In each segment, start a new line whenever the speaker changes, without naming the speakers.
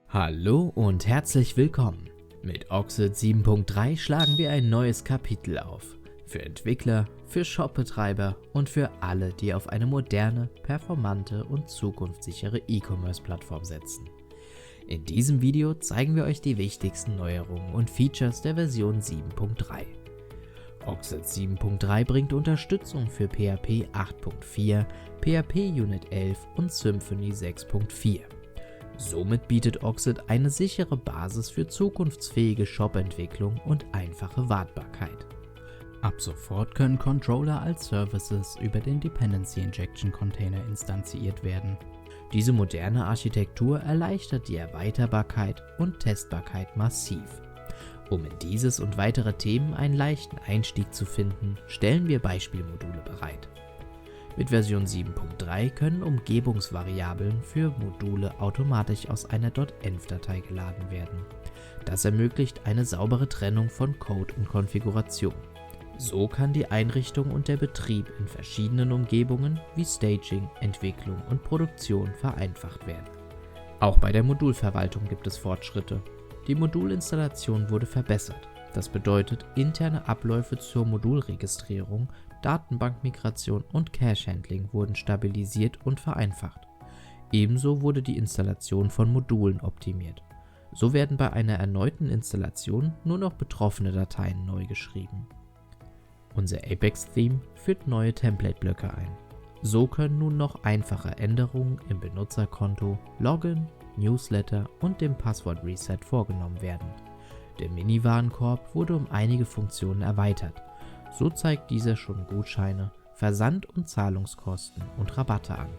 Hallo und herzlich willkommen. Mit Oxid 7.3 schlagen wir ein neues Kapitel auf. Für Entwickler, für Shopbetreiber und für alle, die auf eine moderne, performante und zukunftssichere E-Commerce-Plattform setzen. In diesem Video zeigen wir euch die wichtigsten Neuerungen und Features der Version 7.3. Oxid 7.3 bringt Unterstützung für PHP 8.4, PHP Unit 11 und Symfony 6.4. Somit bietet Oxid eine sichere Basis für zukunftsfähige Shop-Entwicklung und einfache Wartbarkeit.
Ab sofort können Controller als Services über den Dependency Injection Container instanziert werden.
Diese moderne Architektur erleichtert die Erweiterbarkeit und Testbarkeit massiv. Um in dieses und weitere Themen einen leichten Einstieg zu finden, stellen wir Beispielmodule bereit. Mit Version 7.3 können Umgebungsvariablen für Module automatisch aus einer .env-Datei geladen werden. Das ermöglicht eine saubere Trennung von Code und Konfiguration. So kann die Einrichtung und der Betrieb in verschiedenen Umgebungen wie Staging, Entwicklung und Produktion vereinfacht werden. Auch bei der Modulverwaltung gibt es Fortschritte. Die Modulinstallation wurde verbessert. Das bedeutet, interne Abläufe zur Modulregistrierung, Datenbankmigration und Cache-Handling wurden stabilisiert und vereinfacht. Ebenso wurde die Installation von Modulen optimiert. So werden bei einer erneuten Installation nur noch betroffene Dateien neu geschrieben. Unser Apex-Theme führt neue Template-Blöcke ein. So können nun noch einfache Änderungen im Benutzerkonto, Login, Newsletter und dem Passwort-Reset vorgenommen werden. Der Mini-Warenkorb wurde um einige Funktionen erweitert. So zeigt dieser schon Gutscheine, Versand- und Zahlungskosten und Rabatte an.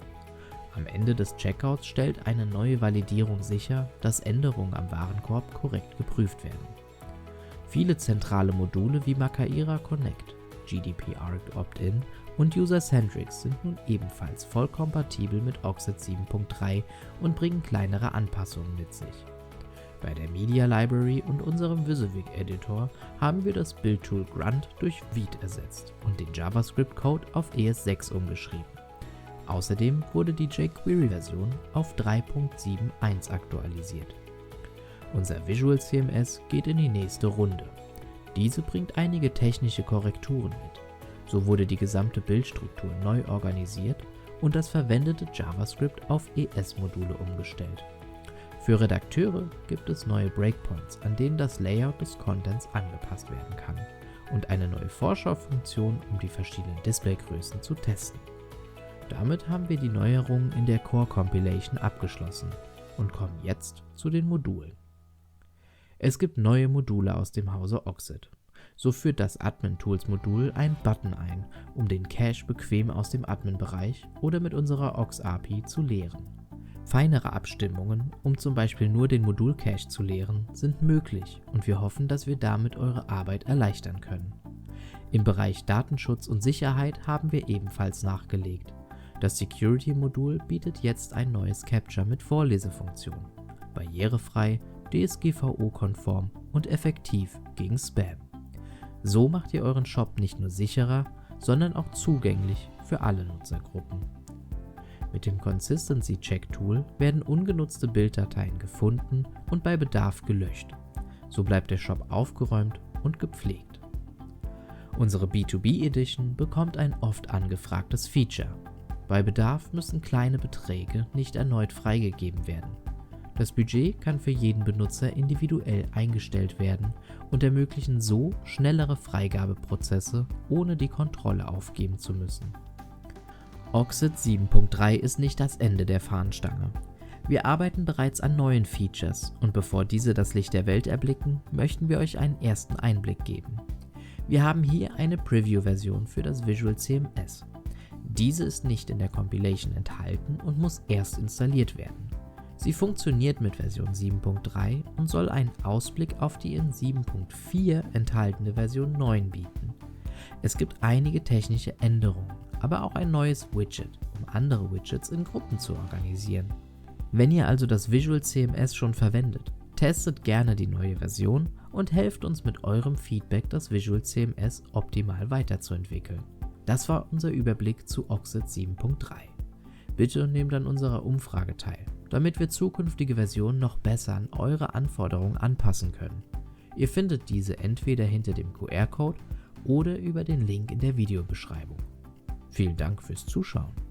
Am Ende des Checkouts stellt eine neue Validierung sicher, dass Änderungen am Warenkorb korrekt geprüft werden. Viele zentrale Module wie Macaira Connect, GDPR Opt-in und User-Centrics sind nun ebenfalls voll kompatibel mit Oxid 7.3 und bringen kleinere Anpassungen mit sich. Bei der Media Library und unserem Wysiwyg Editor haben wir das Build-Tool Grunt durch Vite ersetzt und den JavaScript-Code auf ES6 umgeschrieben. Außerdem wurde die jQuery-Version auf 3.7.1 aktualisiert. Unser Visual CMS geht in die nächste Runde. Diese bringt einige technische Korrekturen mit. So wurde die gesamte Bildstruktur neu organisiert und das verwendete JavaScript auf ES-Module umgestellt. Für Redakteure gibt es neue Breakpoints, an denen das Layout des Contents angepasst werden kann, und eine neue Vorschaufunktion, um die verschiedenen Displaygrößen zu testen. Damit haben wir die Neuerungen in der Core Compilation abgeschlossen und kommen jetzt zu den Modulen. Es gibt neue Module aus dem Hause Oxid. So führt das Admin-Tools-Modul einen Button ein, um den Cache bequem aus dem Admin-Bereich oder mit unserer Ox-API zu leeren. Feinere Abstimmungen, um zum Beispiel nur den Modul-Cache zu leeren, sind möglich und wir hoffen, dass wir damit eure Arbeit erleichtern können. Im Bereich Datenschutz und Sicherheit haben wir ebenfalls nachgelegt. Das Security-Modul bietet jetzt ein neues Capture mit Vorlesefunktion. Barrierefrei, DSGVO-konform und effektiv gegen Spam. So macht ihr euren Shop nicht nur sicherer, sondern auch zugänglich für alle Nutzergruppen. Mit dem Consistency Check Tool werden ungenutzte Bilddateien gefunden und bei Bedarf gelöscht. So bleibt der Shop aufgeräumt und gepflegt. Unsere B2B Edition bekommt ein oft angefragtes Feature. Bei Bedarf müssen kleine Beträge nicht erneut freigegeben werden. Das Budget kann für jeden Benutzer individuell eingestellt werden und ermöglichen so schnellere Freigabeprozesse, ohne die Kontrolle aufgeben zu müssen. Oxid 7.3 ist nicht das Ende der Fahnenstange. Wir arbeiten bereits an neuen Features und bevor diese das Licht der Welt erblicken, möchten wir euch einen ersten Einblick geben. Wir haben hier eine Preview-Version für das Visual CMS. Diese ist nicht in der Compilation enthalten und muss erst installiert werden. Sie funktioniert mit Version 7.3 und soll einen Ausblick auf die in 7.4 enthaltene Version 9 bieten. Es gibt einige technische Änderungen, aber auch ein neues Widget, um andere Widgets in Gruppen zu organisieren. Wenn ihr also das Visual CMS schon verwendet, testet gerne die neue Version und helft uns mit eurem Feedback, das Visual CMS optimal weiterzuentwickeln. Das war unser Überblick zu Oxid 7.3. Bitte nehmt an unserer Umfrage teil. damit wir zukünftige Versionen noch besser an eure Anforderungen anpassen können. Ihr findet diese entweder hinter dem QR-Code oder über den Link in der Videobeschreibung. Vielen Dank fürs Zuschauen.